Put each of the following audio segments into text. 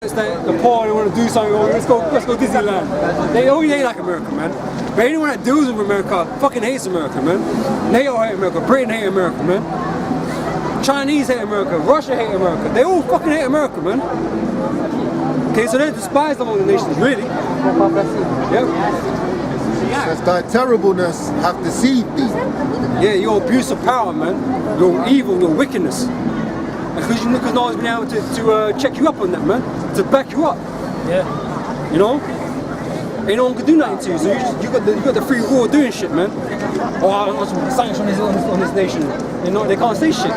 It's like the poor, they want to do something, let's go Disneyland. They ain't like America, man. But anyone that deals with America fucking hates America, man. NATO hate America, Britain hate America, man. Chinese hate America, Russia hate America. They all fucking hate America, man. Okay, so they despise among the nations, really. Yep. Says thy terribleness hath deceived thee. Yeah, your abuse of power, man. Your evil, your wickedness. Because no one's been able to check you up on that, man. To back you up. Yeah. You know? Ain't no one can do nothing to you. So you got the free will of doing shit, man. Oh, I want some sanctions on this nation. You know, they can't say shit.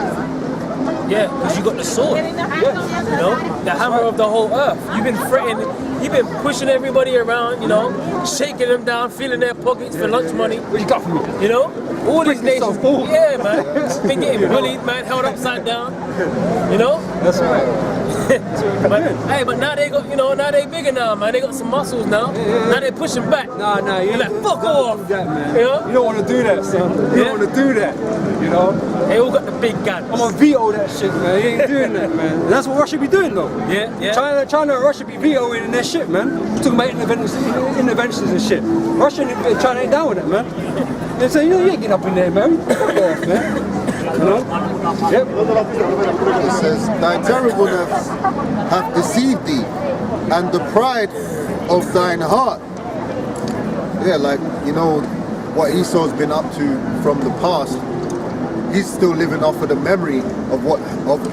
Yeah, because you got the sword. Yeah. You know, the hammer of the whole earth. You've been threatening, you've been pushing everybody around, you know, shaking them down, filling their pockets for lunch money. What you got for me? You know, all these nations. So Yeah, man. Been getting bullied, man, held upside down. You know? That's right. But now they got, you know, now they bigger now, man. They got some muscles now. Now they pushing back. Nah, you like, fuck off. That, man. You know? You don't want to do that, son. You don't want to do that. You know? They all got the big guns. I'm gonna veto that shit, man. You ain't doing that, man. And that's what Russia be doing, though. Yeah. China and Russia be vetoing their shit, man. Talking about interventions and shit. Russia and China ain't down with it, man. They say, you ain't getting up in there, man. Fuck off, man. You know? Yep. It says, thy terribleness hath deceived thee, and the pride of thine heart. Yeah, like, you know, what Esau's been up to from the past, he's still living off of the memory of what,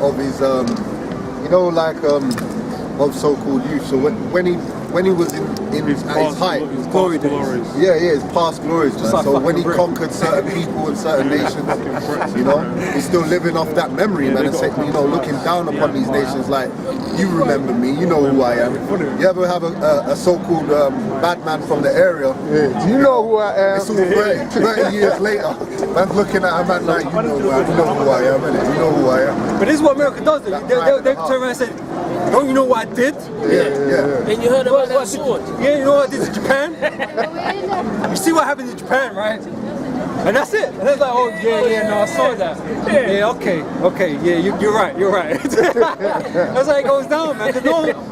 of his, you know, like, of so-called youth. So when he was at his height, his glory days. his past glories, man. like So when he brick. conquered certain people and certain nations, you know, he's still living off that memory, man, and you know, looking down upon these nations like, you remember me, you know who I am. You ever have a so-called bad man from the area? Yeah. You know who I am. It's all 30 years later, man's looking at a man like, you know who I am, innit? You know who I am. But this is what America does, though. They turn around and say, don't you know what I did? Yeah. And you heard about that sword? Yeah, you know what I did to Japan? You see what happened in Japan, right? And that's it. And it's like, oh, no, I saw that. Yeah, okay, you're right. That's how it goes down, man. Because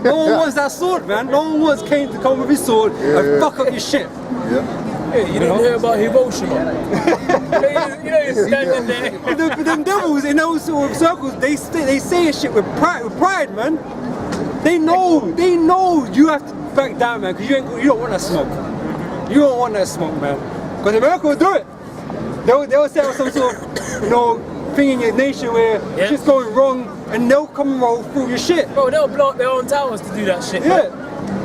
no one wants that sword, man. No one wants Cain to come with his sword and fuck up your shit. Yeah. Yeah, you didn't hear about Hiroshima. you know, you're standing there. But them devils in those sort of circles, they say shit with pride, man. They know you have to back down, man, because you don't want that smoke. You don't want that smoke, man. Because America will do it. They'll set up some sort of, you know, thing in your nation where shit's going wrong, and they'll come and roll through your shit. Bro, they'll blow up their own towers to do that shit. Yeah. Man.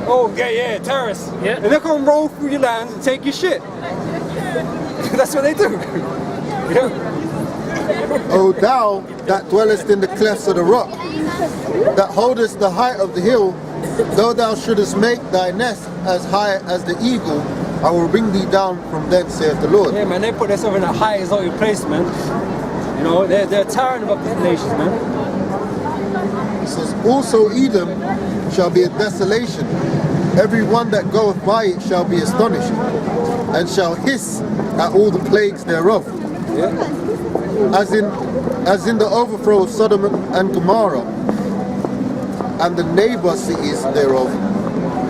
Oh, yeah, terrorists. Yeah. And they'll come and roll through your lands and take your shit. That's what they do. Yeah. O thou that dwellest in the clefts of the rock, that holdest the height of the hill, though thou shouldest make thy nest as high as the eagle, I will bring thee down from thence, saith the Lord. Yeah, man, they put themselves in a high exalted place, man. You know, they're towering above the nations, man. It says, also Edom shall be a desolation. Every one that goeth by it shall be astonished, and shall hiss at all the plagues thereof. Yeah. As in the overthrow of Sodom and Gomorrah, and the neighbor cities thereof,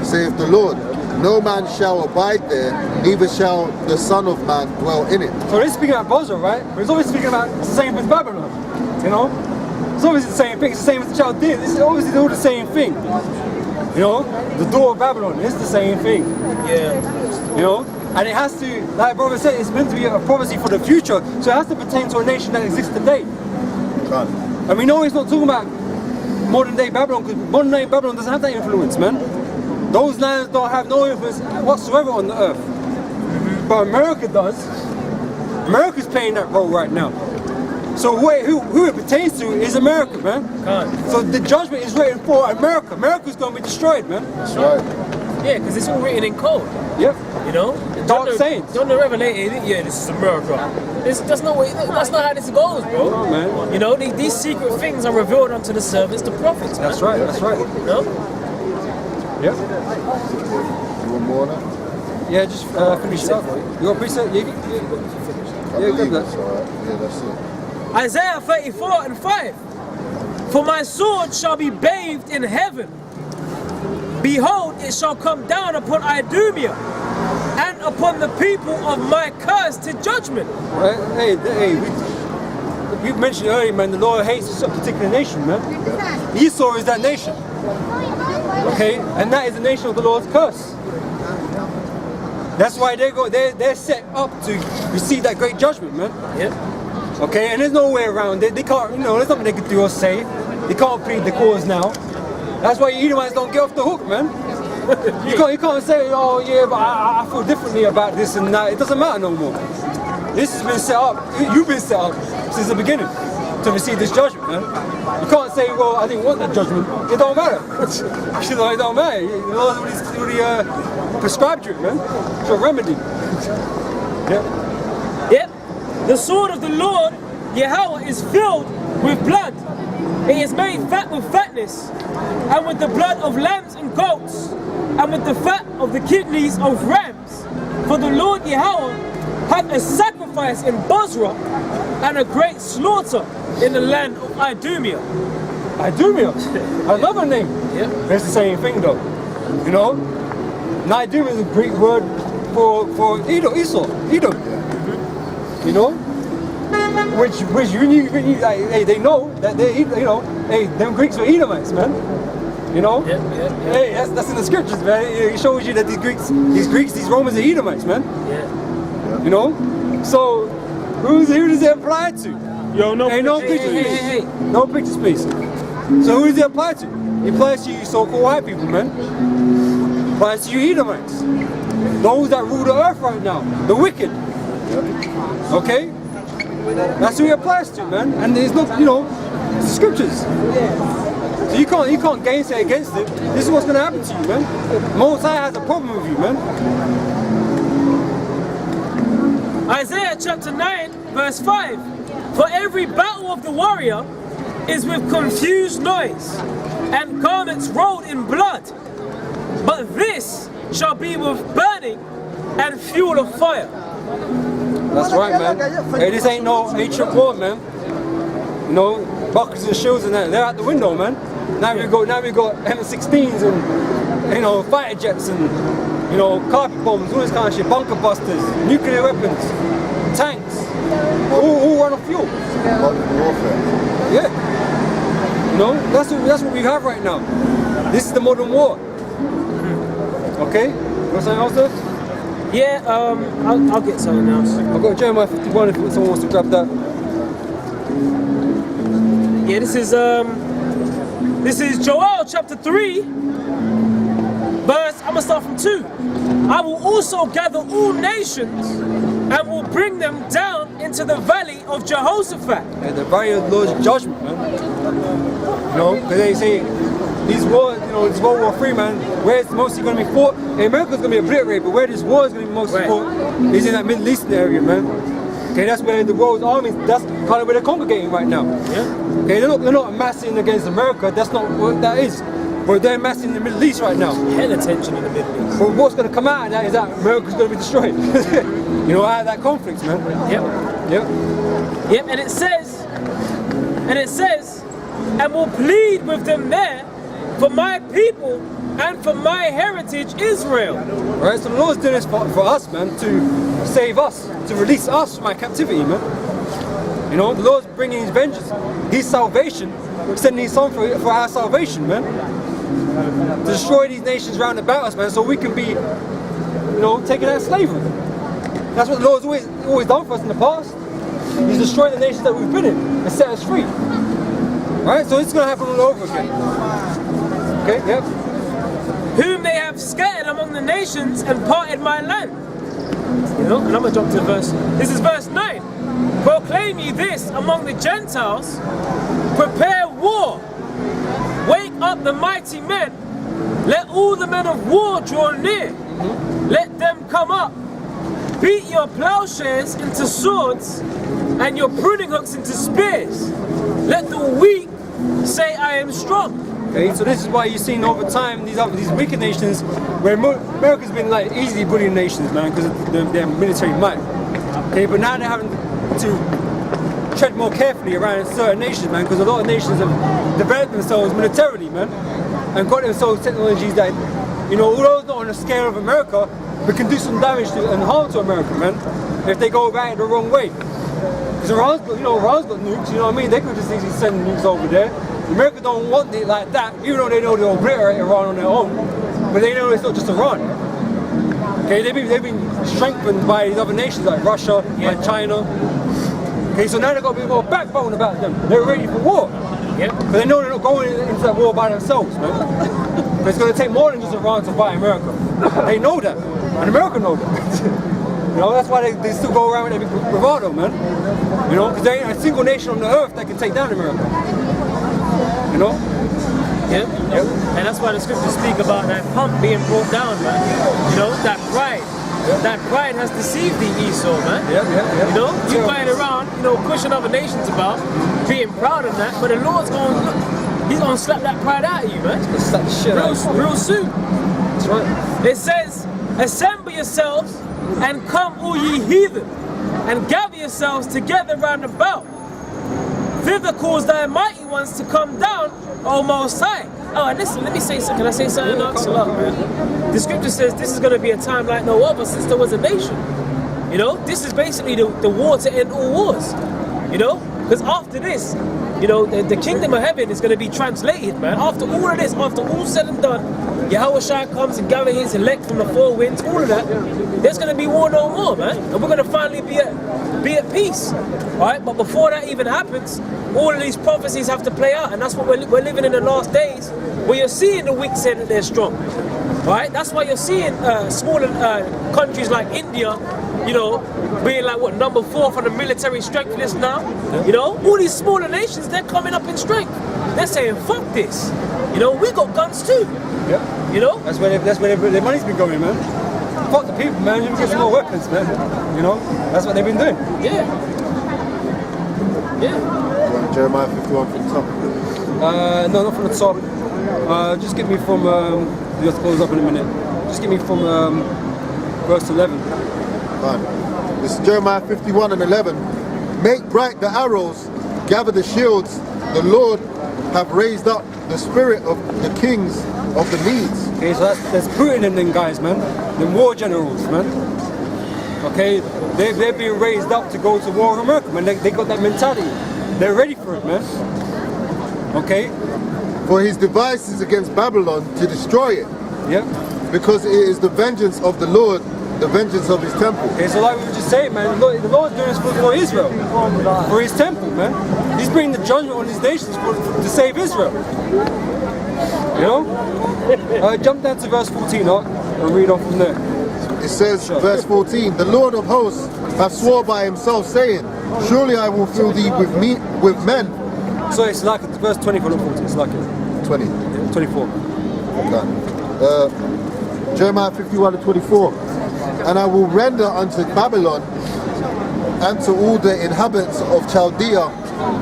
saith the Lord. No man shall abide there, neither shall the Son of Man dwell in it. So they're speaking about Bozrah, right? But it's always speaking about the same as Babylon, you know? It's obviously the same thing, it's the same as the Chaldeans. It's obviously all the same thing. You know? The door of Babylon is the same thing. Yeah. You know? And it has to, like brother said, it's meant to be a prophecy for the future, so it has to pertain to a nation that exists today. And we know he's not talking about modern day Babylon, because modern day Babylon doesn't have that influence, man. Those lands don't have no influence whatsoever on the earth. But America does. America's playing that role right now. So who it pertains to is America, man. So the judgment is written for America. America's going to be destroyed, man. That's right. Yeah, because it's all written in code. Yep. You know? Dark sayings. John the Revelator, yeah, this is America. That's not how this goes, bro. No, man. You know, these secret things are revealed unto the servants, the prophets, man. That's right. You know? Yep. You want more now? Yeah, just finish it up. You got preset? Yeah, grab that. That's alright. Yeah, that's it. Isaiah 34:5. For my sword shall be bathed in heaven, Behold, it shall come down upon Idumea and upon the people of my curse to judgment. Right? Hey, we mentioned earlier, man, the Lord hates a particular nation, man. Esau is that nation. Okay? And that is the nation of the Lord's curse. That's why they're set up to receive that great judgment, man. Yep. Okay, and there's no way around it. They can't, there's nothing they can do or say. They can't plead the cause now. That's why you Edomites don't get off the hook, man. You can't say, oh yeah, but I feel differently about this and that. It doesn't matter no more. This has been set up. You've been set up since the beginning to receive this judgment, man. You can't say, well, I didn't want that judgment. It don't matter. It don't matter. The Lord's already prescribed you, man. It's a remedy. Yep. The sword of the Lord, Yahweh, is filled with blood. It is made fat with fatness, and with the blood of lambs and goats, and with the fat of the kidneys of rams. For the Lord Yahweh hath a sacrifice in Bozrah, and a great slaughter in the land of Idumea. Idumea? I love her name. Yep. It's the same thing though. And Idumea is a Greek word for Esau. Edom. Which when you like, hey, they know that they hey, them Greeks were Edomites, man. Hey, that's in the scriptures, man. It shows you that these Greeks, these Romans are Edomites, man. Yeah. So who does it apply to? Yo, no pictures. Hey. No pictures, please. So who does it apply to? It applies to you so-called white people, man. It applies to you Edomites. Those that rule the earth right now, the wicked. Okay? That's who it applies to, man. And there's not, it's the scriptures. So you can't gainsay against it. This is what's gonna happen to you, man. Most High has a problem with you, man. Isaiah chapter 9, verse 5. For every battle of the warrior is with confused noise, and garments rolled in blood. But this shall be with burning and fuel of fire. That's right, man. Hey, this ain't no ancient war, man. Buckets and shields and that, they're out the window, man. Now we got M16s and fighter jets and carpet bombs, all this kind of shit, bunker busters, nuclear weapons, tanks, all run on fuel. Yeah. That's what we have right now. This is the modern war. Okay? You want something else, sir? Yeah, I'll get something else. I've got Jeremiah 51 if someone wants to grab that. Yeah, this is Joel chapter 3, verse, I'm gonna start from 2. I will also gather all nations and will bring them down into the valley of Jehoshaphat. Yeah, the valley of the Lord's judgment, man. Because they say these wars, this World War III, man, where it's mostly going to be fought, America's going to be obliterated, but where this war is going to be mostly fought is in that Middle Eastern area, man. Okay, that's where the world's armies, that's kind of where they're congregating right now. Yeah. Okay, they're not amassing against America, that's not what that is. But they're amassing in the Middle East right now. Hell attention in the Middle East. But what's going to come out of that is that America's going to be destroyed. Out of that conflict, man. Yep, and it says, and will plead with them there for my people and for my heritage Israel. Right, so the Lord's doing this for us, man, to save us, to release us from our captivity, man. The Lord's bringing His vengeance, His salvation, sending His Son for our salvation, man. To destroy these nations round about us, man, so we can be, taken out of slavery. That's what the Lord's always done for us in the past. He's destroyed the nations that we've been in and set us free. Right, so it's going to happen all over again. Okay, yep. Whom they have scattered among the nations and parted my land. And I'm going to jump to verse. This is verse 9. Proclaim ye this among the Gentiles. Prepare war. Wake up the mighty men. Let all the men of war draw near. Let them come up. Beat your plowshares into swords and your pruning hooks into spears. Let the weak say I am strong. Okay, so this is why you've seen over time these wicked nations, where America's been like easily bullying nations, man, because of their military might. Okay, but now they're having to tread more carefully around certain nations, man, because a lot of nations have developed themselves militarily, man. and got themselves technologies that, you know, although it's not on the scale of America, but can do some damage and harm to America, man, if they go about it the wrong way. Because Iran's got nukes, you know what I mean? They could just easily send nukes over there. America don't want it like that, even though they know they'll obliterate Iran on their own. But they know it's not just Iran. Okay, they've been strengthened by these other nations like Russia, like China. Okay, so now they've got a bit more backbone about them. They're ready for war. But they know they're not going into that war by themselves, man. But it's going to take more than just Iran to fight America. They know that, and America knows that. You know, that's why they still go around with their bravado, man. You know, because there ain't a single nation on the earth that can take down America. You know? Yeah. And that's why the scriptures speak about that pump being brought down, man. You know, that pride. That pride has deceived the Esau, man. You know, you fight around, you know, pushing other nations about, being proud of that, but the Lord's He's gonna slap that pride out of you, man. Slap the shit out of you. Real soon. That's right. It says, assemble yourselves and come, all ye heathen, and gather yourselves together round about. Thither cause thy mighty ones to come down, O Most High. Oh, and listen, let me say something. Can I say something? Man. The scripture says this is going to be a time like no other since there was a nation. You know, this is basically the war to end all wars. You know, because after this, you know, the kingdom of heaven is going to be translated, man. After all of this, after all said and done, Yahawashi comes and gathers his elect from the four winds, all of that, there's going to be war no more, man. And we're going to finally be at peace, right? But before that even happens, all of these prophecies have to play out, and that's what we're living in the last days, where you're seeing the weak say that they're strong, right? That's why you're seeing smaller countries like India, you know, being like what, number 4 from the military strength list now. You know, all these smaller nations, they're coming up in strength. They're saying, fuck this. You know, we got guns too. Yeah. You know? That's where their money's been going, man. Fuck the people, man. You can get some more weapons, man. You know? That's what they've been doing. Yeah. Jeremiah 51 from the top. No, not from the top. Just get me from, you have to close up in a minute. Just get me from verse 11. Fine. This is Jeremiah 51 and 11. Make bright the arrows, gather the shields. The Lord have raised up the spirit of the kings of the Medes. Okay, so there's Putin in them guys, man. Them war generals, man. Okay, they're being raised up to go to war with America, man. They got that mentality. They're ready for it, man. Okay? For his devices against Babylon to destroy it. Yeah. Because it is the vengeance of the Lord, the vengeance of his temple. Okay, so like we were just saying, man, the Lord's doing this for Israel, for his temple, man. He's bringing the judgment on his nations to save Israel. You know? Jump down to verse 14, and read on from there. It says, verse 14, the Lord of hosts hath swore by himself, saying, surely I will fill thee with men. So it's like verse 24, not 14, it's like it. 20. Yeah, 24. Jeremiah 51 and 24. And I will render unto Babylon and to all the inhabitants of Chaldea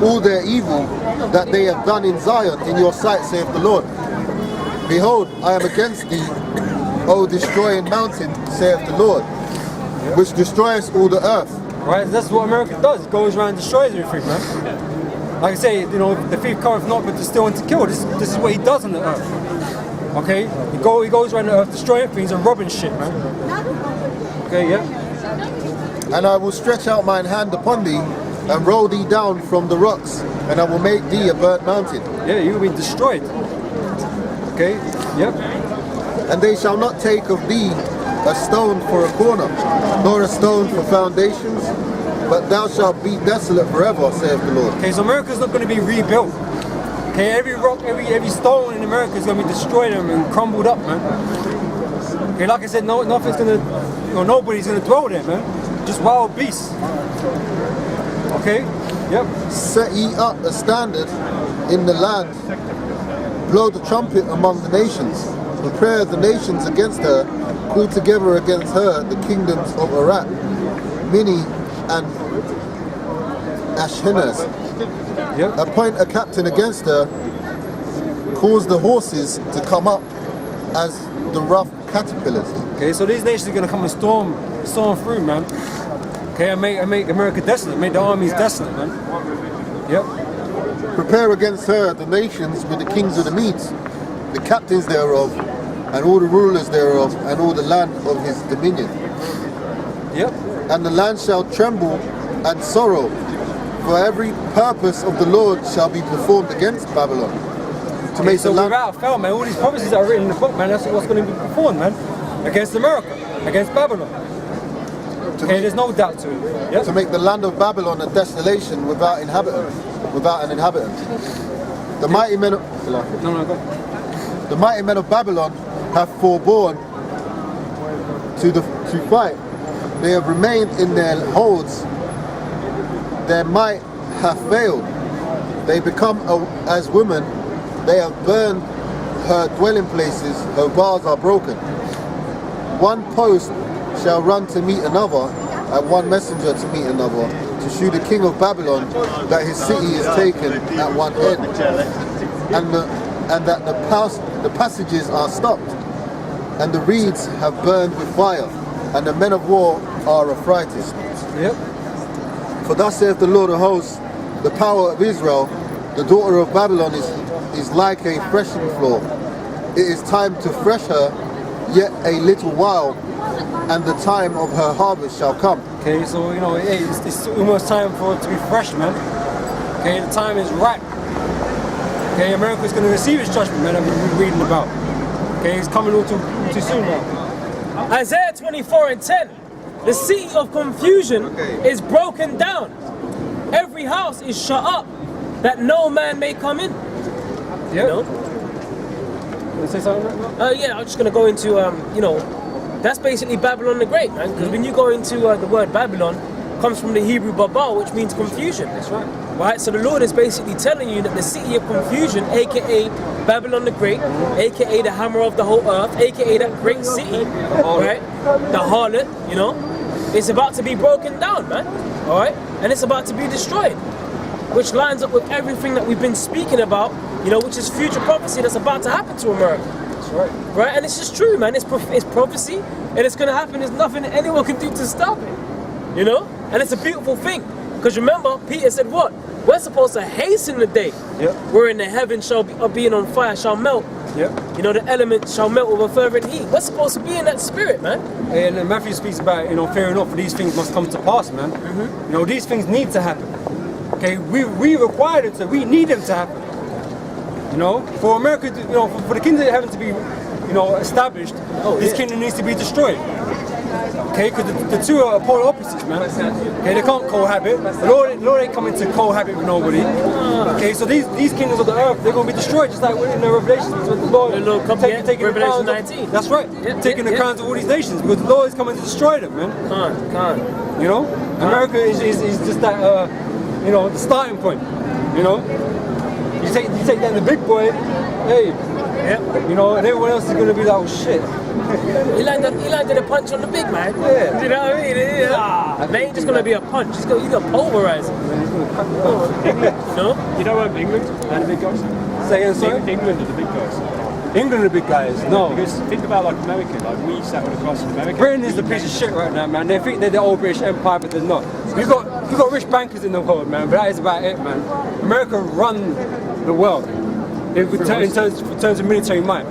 all their evil that they have done in Zion in your sight, saith the Lord. Behold, I am against thee, O destroying mountain, saith the Lord, which destroys all the earth. Right, that's what America does. It goes around and destroys everything, man. Like I say, you know, the thief cometh not but to steal and to kill. This is what he does on the earth. Okay? He goes around the earth destroying things and robbing shit, man. Okay, yeah? And I will stretch out mine hand upon thee, and roll thee down from the rocks, and I will make thee a burnt mountain. Yeah, you will be destroyed. Okay? Yep. And they shall not take of thee a stone for a corner, nor a stone for foundations, but thou shalt be desolate forever, saith the Lord. Okay, so America's not going to be rebuilt. Okay, every rock, every stone in America is going to be destroyed and crumbled up, man. Okay, like I said, nothing's going to, nobody's going to dwell there, man. Just wild beasts. Okay, yep. Set ye up a standard in the land, blow the trumpet among the nations, prepare the nations against her, call together against her the kingdoms of Arat, Mini and Ashkenaz. Yep. Appoint a captain against her, cause the horses to come up as the rough caterpillars. Okay, so these nations are going to come and storm through, man. Okay, and make America desolate, make the armies desolate, man. Yep. Prepare against her the nations with the kings of the Medes. the captains thereof, and all the rulers thereof, and all the land of his dominion. Yep. And the land shall tremble and sorrow, for every purpose of the Lord shall be performed against Babylon. To make So the land. without a fail, man, all these prophecies that are written in the book, man, that's what's going to be performed, man. Against America, against Babylon. Okay, there's no doubt to it. Yep. To make the land of Babylon a desolation without inhabitants, without an inhabitant. The mighty men of No, go. the mighty men of Babylon have forborne to fight. They have remained in their holds. Their might hath failed. They become as women. They have burned her dwelling places. Her bars are broken. One post shall run to meet another, and one messenger to meet another, to shew the king of Babylon that his city is taken at one end, and that the passages are stopped, and the reeds have burned with fire, and the men of war are affrighted. Yep. For thus saith the Lord of hosts, the power of Israel, the daughter of Babylon is like a threshing floor. It is time to thresh her, yet a little while, and the time of her harvest shall come. Okay, so hey, it's almost time for it to be fresh, man. Okay, the time is ripe. Okay, America's going to receive its judgment, man, that we've been reading about. Okay, it's coming all too soon now. Isaiah 24:10. The city of confusion is broken down. Every house is shut up, that no man may come in. Yep. You know? You want to say something right now? Yeah, I'm just going to go into, that's basically Babylon the Great, man. Because when you go into the word Babylon, comes from the Hebrew Babel, which means confusion. That's right. Right? So the Lord is basically telling you that the city of confusion, aka Babylon the Great, aka the hammer of the whole earth, aka that great city, right? The harlot, it's about to be broken down, man. Alright? And it's about to be destroyed. Which lines up with everything that we've been speaking about, which is future prophecy that's about to happen to America. That's right. Right? And it's just true, man. It's prophecy, and it's going to happen. There's nothing that anyone can do to stop it. And it's a beautiful thing. Because remember, Peter said what? We're supposed to hasten the day wherein the heavens shall be being on fire, shall melt. Yep. The elements shall melt with a fervent heat. We're supposed to be in that spirit, man. And Matthew speaks about, fear not, for these things must come to pass, man. Mm-hmm. These things need to happen. Okay, we require them to, we need them to happen. For America, for the kingdom of heaven to be, established, this kingdom needs to be destroyed. Okay, because the two are polar opposites, man. Okay, they can't cohabit. The Lord ain't coming to cohabit with nobody. Okay, so these kingdoms of the earth, they're going to be destroyed, just like in the Revelations with the Lord taking Revelation the crowns 19. That's right, taking the crowns of all these nations, because the Lord is coming to destroy them, man. Can't. America is just that, the starting point. You take down the big boy, hey. And everyone else is going to be like, oh shit. He landed a punch on the big man. Yeah. Do you know what I mean? It ain't just going to be a punch. He's going to pulverize him. England and the big guys? Say again, sorry? England are the big guys. England are the big guys, no. Because think about like America, like we sat across in America. Britain is the piece of shit right now, man. They think they're the old British Empire, but they're not. We've got rich bankers in the world, man, but that is about it, man. America run the world in terms of military might.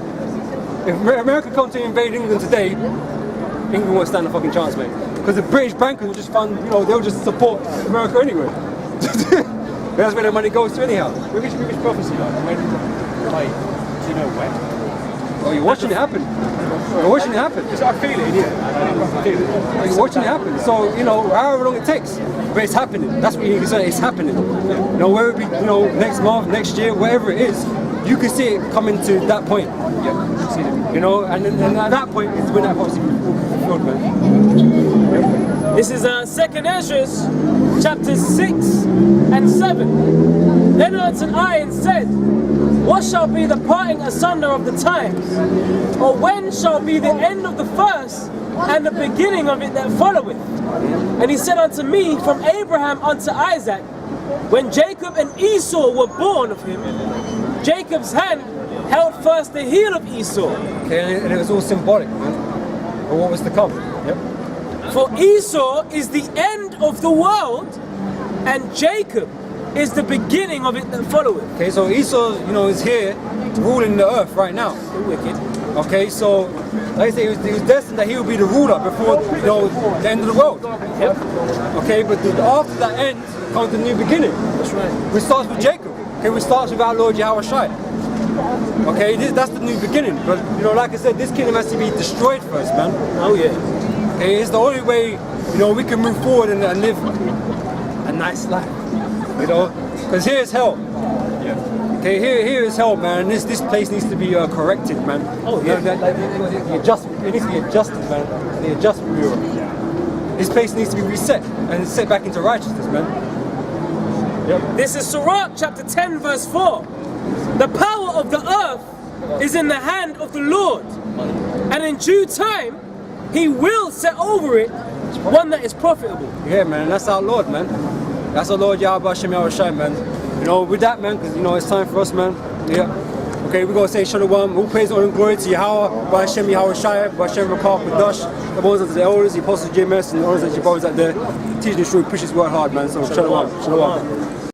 If America come to invade England today, England won't stand a fucking chance, mate. Because the British bankers will just fund, they'll just support America anyway. That's where their money goes to anyhow. Which prophecy, like, when, do you know when? Oh, you're watching it happen. You're watching it happen. Because I feel it, I feel it. You're watching it happen. So, however long it takes, but it's happening. That's what you can say, it's happening. Whether it be, next month, next year, whatever it is, you can see it coming to that point. Yeah, see it. And then at that point is when that prophecy will be fulfilled, man. This is 2nd Ezra, chapters 6 and 7. Then answered I and said, what shall be the parting asunder of the times? Or when shall be the end of the first and the beginning of it that followeth? And he said unto me, from Abraham unto Isaac, when Jacob and Esau were born of him, Jacob's hand held first the heel of Esau. Okay, and it was all symbolic, man, of what was to come. Yep. For Esau is the end of the world, and Jacob is the beginning of it that followeth. Okay, so Esau, is here, ruling the earth right now. Wicked. Okay, so like I say, he was destined that he would be the ruler before the end of the world. Yep. Okay, but after that end comes the new beginning. That's right. We start with Jacob. Okay, we start with our Lord Yahawashi. Okay, that's the new beginning. But like I said, this kingdom has to be destroyed first, man. Oh yeah. Okay, it's the only way we can move forward and live a nice life. Because here is hell. Okay, here is hell, man. This place needs to be corrected, man. Oh yeah. It needs to be adjusted, man. The adjustment bureau. This place needs to be reset and set back into righteousness, man. Yep. This is Sirach chapter 10 verse 4. The power of the earth is in the hand of the Lord, and in due time he will set over it one that is profitable. Yeah, man, that's our Lord, man. That's our Lord Yahawashi, man. With that, man, because it's time for us, man. Yeah. Okay, we're gonna say Shalom. All praise, honor, and glory to Yahweh, by Hashem Yahawashi, by Hashem Rakah Kadash, the ones that the elders, the apostles, JMS, and the others that your brothers out there teaching the truth, push his word hard, man. So Shalom.